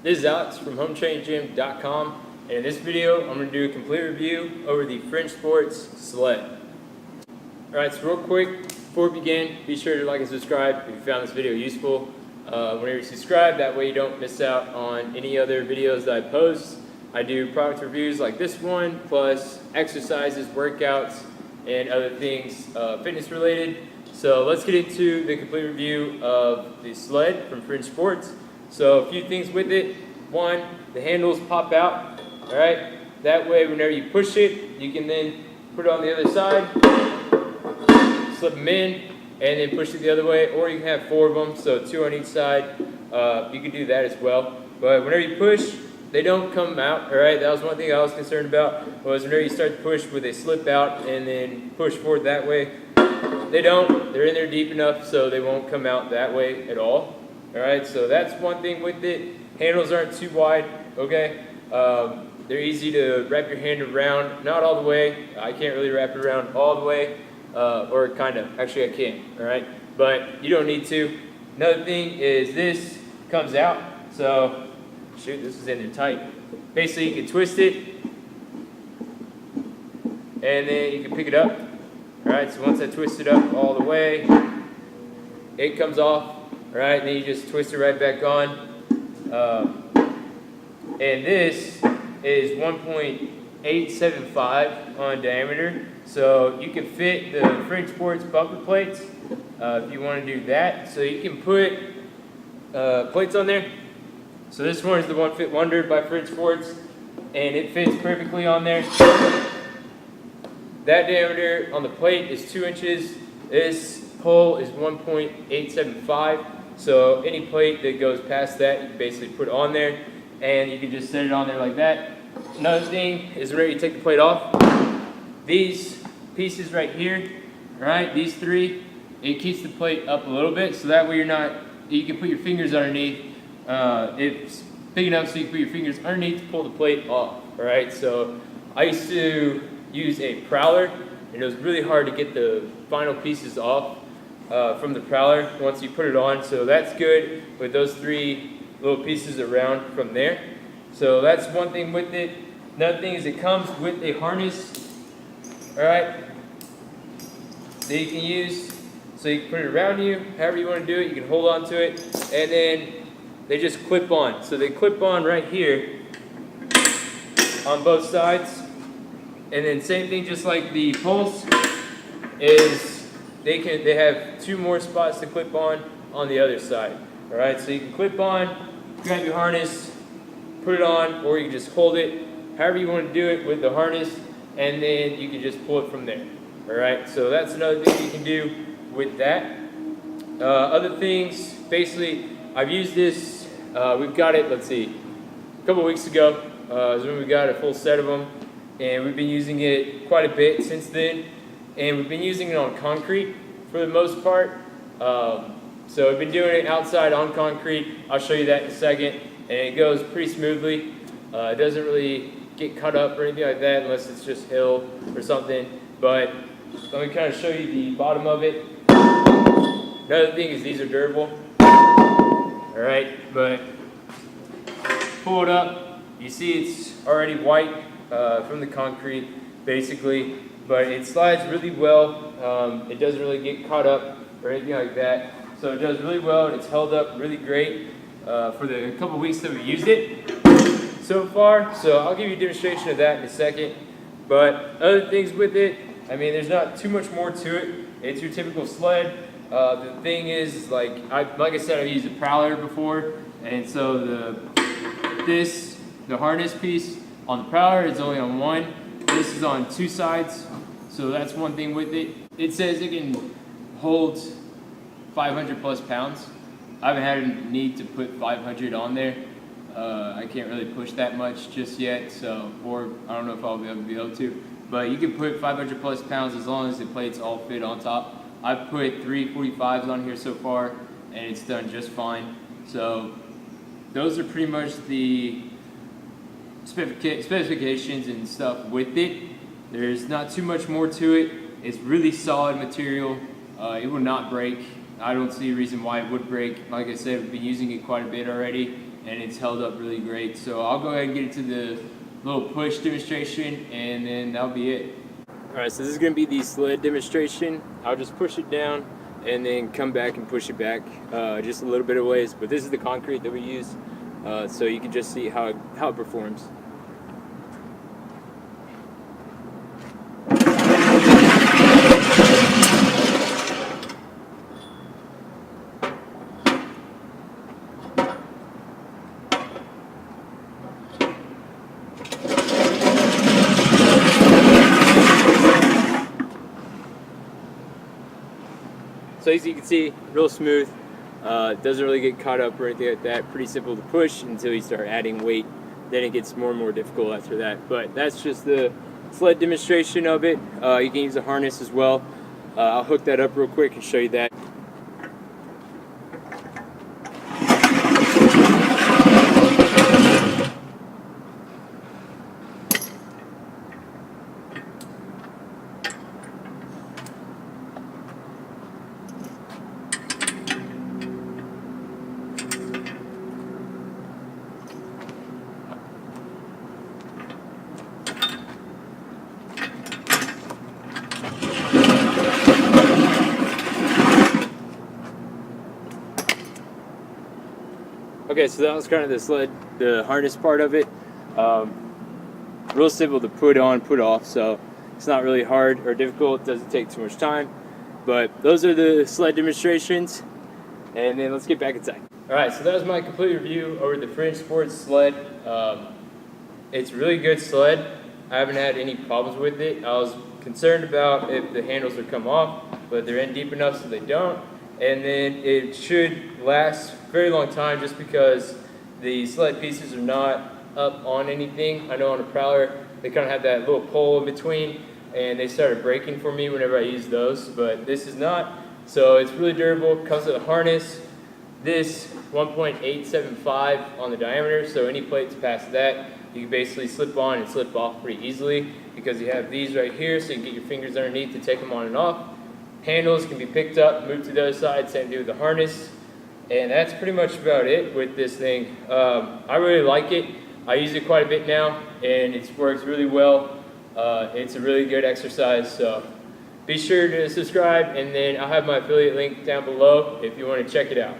This is Alex from HomeTrainingGym.com, and in this video I'm going to do a complete review over the FringeSports Sled. Alright, so real quick, before we begin, be sure to like and subscribe if you found this video useful. Whenever you subscribe, that way you don't miss out on any other videos that I post. I do product reviews like this one, plus exercises, workouts, and other things fitness related. So let's get into the complete review of the sled from FringeSports. So a few things with it. One, the handles pop out, all right? That way, whenever you push it, you can then put it on the other side, slip them in, and then push it the other way, or you can have 4 of them, so 2 on each side. You can do that as well. But whenever you push, they don't come out, all right? That was one thing I was concerned about, was whenever you start to push, would they slip out and then push forward that way? They don't. They're in there deep enough, so they won't come out that way at all. All right, so that's one thing with it. Handles aren't too wide, okay? They're easy to wrap your hand around, not all the way. I can't really wrap it around all the way, or kind of. Actually, I can, all right? But you don't need to. Another thing is this comes out. So, shoot, this is in there tight. Basically, you can twist it, and then you can pick it up. All right, so once I twist it up all the way, it comes off. All right, and then you just twist it right back on. And this is 1.875 on diameter. So you can fit the FringeSports bumper plates if you want to do that. So you can put plates on there. So this one is the One Fit Wonder by FringeSports, and it fits perfectly on there. That diameter on the plate is 2 inches. This hole is 1.875. So any plate that goes past that, you can basically put on there, and you can just set it on there like that. Another thing is whenever you take the plate off, these pieces right here, right, these 3, it keeps the plate up a little bit, so that way you can put your fingers underneath. It's big enough so you can put your fingers underneath to pull the plate off, all right? So I used to use a prowler, and it was really hard to get the final pieces off from the prowler once you put it on. So that's good with those 3 little pieces around from there. So that's one thing with it. Another thing is it comes with a harness, all right, that you can use. So you can put it around you, however you want to do it. You can hold on to it, and then they just clip on. So they clip on right here on both sides. And then same thing, just like the Pulse, is they have 2 more spots to clip on the other side. All right, so you can clip on, grab your harness, put it on, or you can just hold it, however you want to do it with the harness, and then you can just pull it from there. All right, so that's another thing you can do with that. Other things, basically, I've used this. We've got it. Let's see, a couple weeks ago is when we got a full set of them, and we've been using it quite a bit since then. And we've been using it on concrete for the most part. So we've been doing it outside on concrete. I'll show you that in a second. And it goes pretty smoothly. It doesn't really get cut up or anything like that unless it's just hill or something. But let me kind of show you the bottom of it. Another thing is these are durable. All right, but pull it up. You see it's already white from the concrete, basically. But it slides really well. It doesn't really get caught up or anything like that. So it does really well, and it's held up really great for the couple weeks that we used it so far. So I'll give you a demonstration of that in a second. But other things with it, I mean, there's not too much more to it. It's your typical sled. The thing is, like I said, I've used a prowler before, and so the harness piece on the prowler is only on one. This is on 2 sides. So that's one thing with it. It says it can hold 500 plus pounds. I haven't had a need to put 500 on there. I can't really push that much just yet, so, or I don't know if I'll be able to. But you can put 500 plus pounds as long as the plates all fit on top. I've put 3 45s on here so far, and it's done just fine. So those are pretty much the specifications and stuff with it. There's not too much more to it. It's really solid material. It will not break. I don't see a reason why it would break. Like I said, we've been using it quite a bit already, and it's held up really great. So I'll go ahead and get into the little push demonstration, and then that'll be it. All right, so this is going to be the sled demonstration. I'll just push it down and then come back and push it back just a little bit of ways. But this is the concrete that we use, so you can just see how it performs. So as you can see, real smooth. Doesn't really get caught up or anything like that. Pretty simple to push until you start adding weight. Then it gets more and more difficult after that. But that's just the sled demonstration of it. You can use a harness as well. I'll hook that up real quick and show you that. Okay, so that was kind of the sled, the harness part of it. Real simple to put on, put off, so it's not really hard or difficult. It doesn't take too much time. But those are the sled demonstrations, and then let's get back inside. All right, so that was my complete review over the FringeSports Sled. It's a really good sled. I haven't had any problems with it. I was concerned about if the handles would come off, but they're in deep enough so they don't. And then it should last a very long time just because the sled pieces are not up on anything. I know on a Prowler, they kind of have that little pole in between, and they started breaking for me whenever I used those, but this is not. So it's really durable. Comes with a harness. This 1.875 on the diameter, so any plates past that, you can basically slip on and slip off pretty easily because you have these right here, so you can get your fingers underneath to take them on and off. Handles can be picked up, moved to the other side, same thing with the harness. And that's pretty much about it with this thing. I really like it. I use it quite a bit now, and it works really well. It's a really good exercise, so be sure to subscribe, and then I'll have my affiliate link down below if you want to check it out.